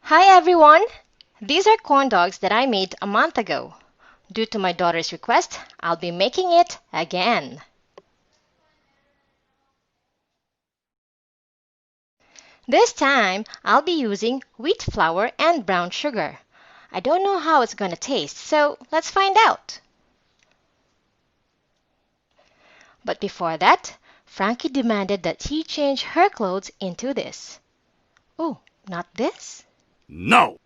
Hi everyone! These are corn dogs that I made a month ago. Due to my daughter's request, I'll be making it again. This time, I'll be using wheat flour and brown sugar. I don't know how it's gonna taste, so let's find out. But before that, Frankie demanded that he change her clothes into this. Oh, not this? No!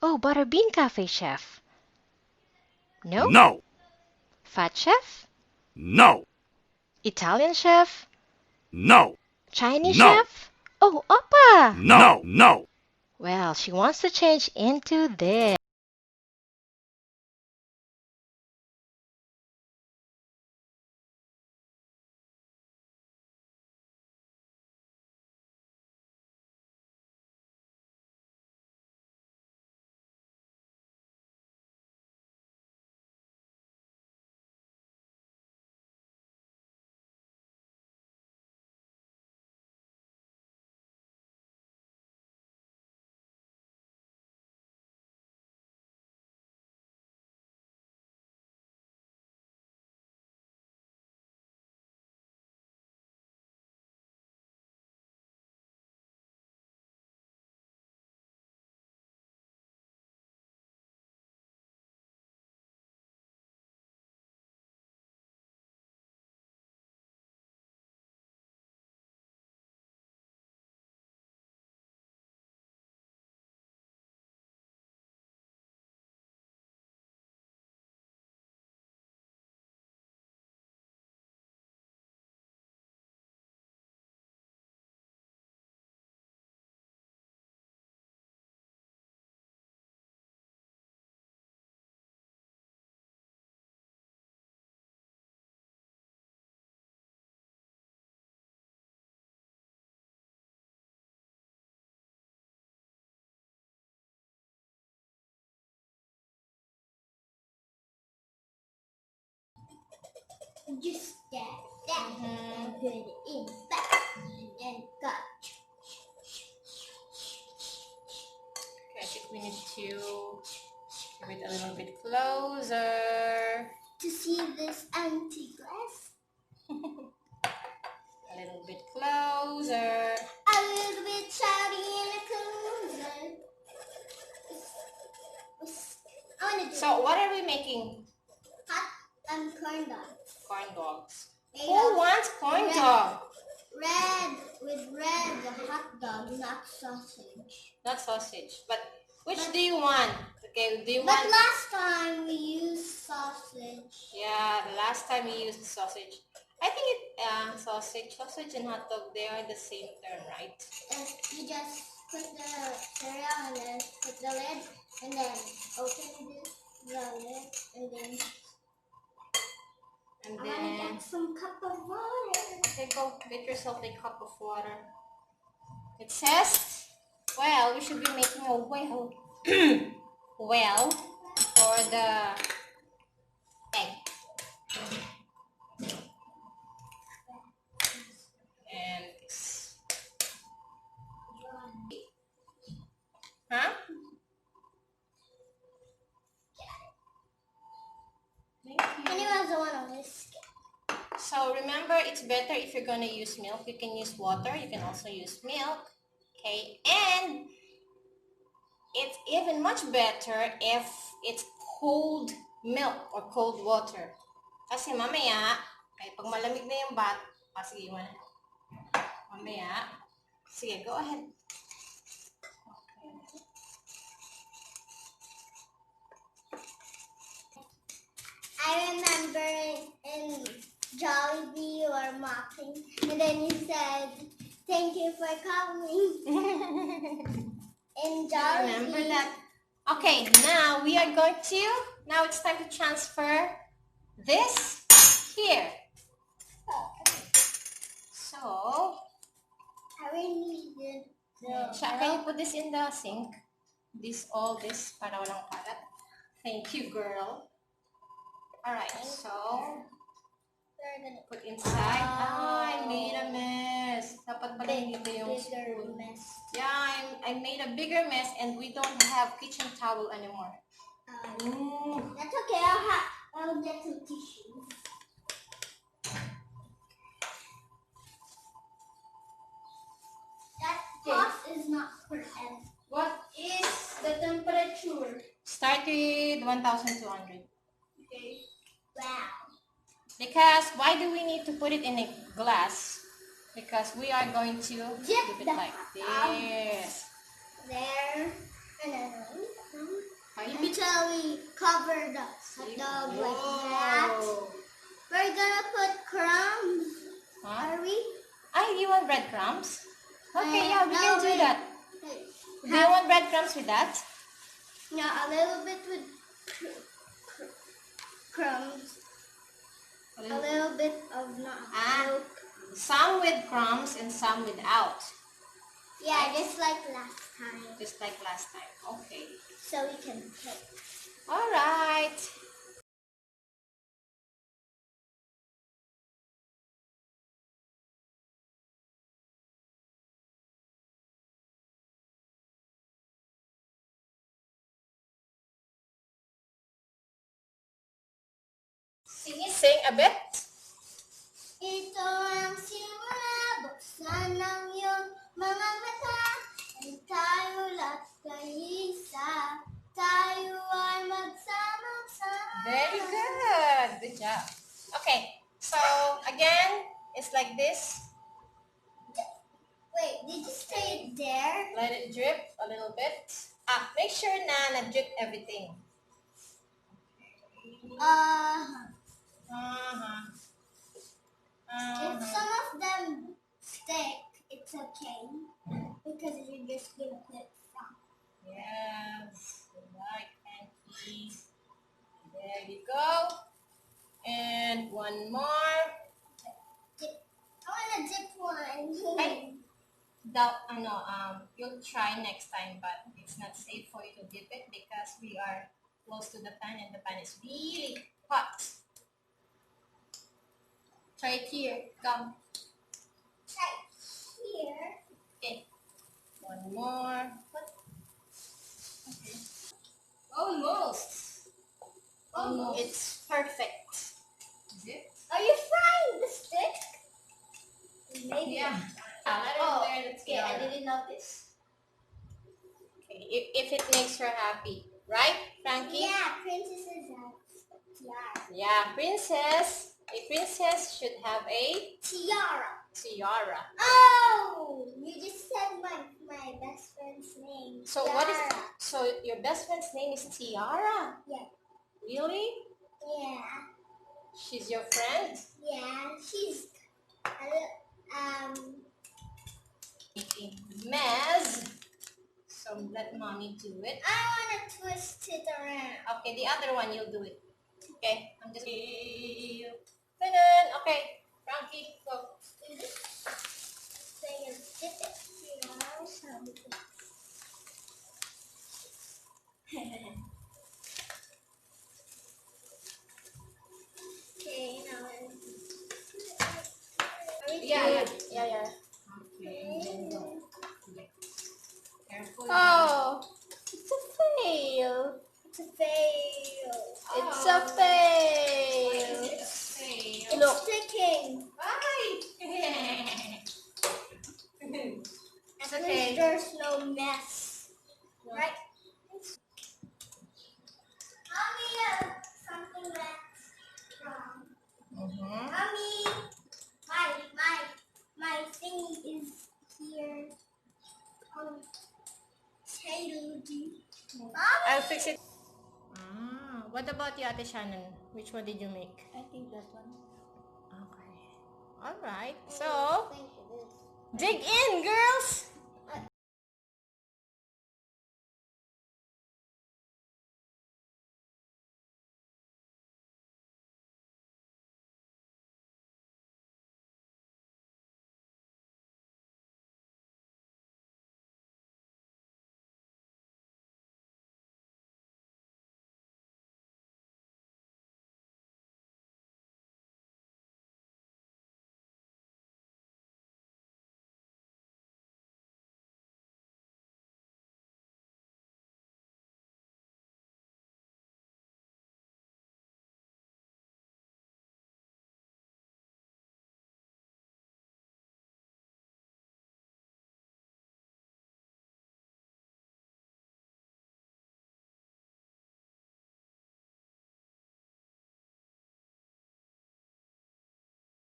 Oh, Butterbean Cafe chef. No? No! Fat chef? No! Italian chef? No! Chinese No! chef? Oh, Oppa! No! No! Well, she wants to change into this. Just that and put it in back and cut. Okay, I think we need to give it a little bit closer. To see this empty glass, A little bit closer. a little bit shouty and a closer. I want to do So what are we making? hot corn dogs. Corn dogs. Made Who of wants corn red. dog? Red hot dog, not sausage. Not sausage. But which do you want? Okay, do you But want? last time we used sausage. Yeah, the last time we used sausage. I think sausage and hot dog, they are the same term, right? And you just put the cereal and then put the lid and then open the lid and then And I'm gonna then, get some cup of water. okay, go get yourself a cup of water. It says, well, we should be making a well, well, for the egg. And this. Huh? Thank And you. you also want to whisk it. So remember, it's better if you're gonna use milk. You can use water. You can also use milk. Okay, and it's even much better if it's cold milk or cold water. Kasi mamaya, ay pag malamig na yung sige, iwan na. Mamaya, sige, go ahead. I remember in Jollibee you were mocking and then you said, thank you for coming. In Jollibee. Remember that? Okay, now we are going to, now it's time to transfer this here. So, I really need can you put this in the sink? All this, para walang kalat. Thank you, girl. Alright, so, put inside. I made a mess. Dapat pala hindi yung spoon. mess. Yeah, I made a bigger mess and we don't have kitchen towel anymore. That's okay. I'll get some tissues. That pot is not forever. What is the temperature? Start with 1,200. Okay. Wow. Because why do we need to put it in a glass? Because we are going to Dip it the like this. There. And then Are you until we cover the hot dog like that. We're gonna put crumbs. Huh? Are we? You want breadcrumbs? Okay, yeah, we no, can do wait. that. Do you want breadcrumbs with that? Yeah, a little bit with crumbs. A little bit of milk. Some with crumbs and some without. Yeah, just like last time. Just like last time. Okay. So we can take. All right. Sing a bit. Ito ang simula, buksan ng iyong mga mata. At tayo lahat kaisa, tayo ay magsama-sama. Very good. Good job. Okay. So again, it's like this. Wait, did you say it there? Let it drip a little bit. Make sure na drip everything. If some of them stick, it's okay. Because you're just gonna put some. Yes. Like Frankie. There you go. And one more. I wanna dip one. You'll try next time, but it's not safe for you to dip it because we are close to the pan and the pan is really hot. Try it here. Come. Try here. Okay. One more. Okay. Almost. Almost. It's perfect. Is it? Are you frying the stick? Maybe. Yeah. Let it learn its okay, I didn't notice. Okay. If it makes her happy. Right, Frankie? Yeah, princesses have tiara. Yeah, princess. A princess should have a Tiara. tiara. Oh, you just said my best friend's name. So tiara. what is? So your best friend's name is Tiara? Yeah. Really? Yeah. She's your friend? Yeah, she's Making mess. So let mommy do it. I wanna twist it around. Okay, the other one you'll do it. Okay, I'm just. Okay, Frankie, go. Okay, now Yeah. Okay, then go. Careful. oh, it's a fail. It's a fail. It's a fail. Fail. It's sticking. Bye. At okay. least there's no mess. Right? Mommy, something went wrong. Mommy, my thingy is here. Mommy. I'll fix it. What about you, Ate Shannon? Which one did you make? I think that one. Okay. All right. So, Thank you. dig in, girls.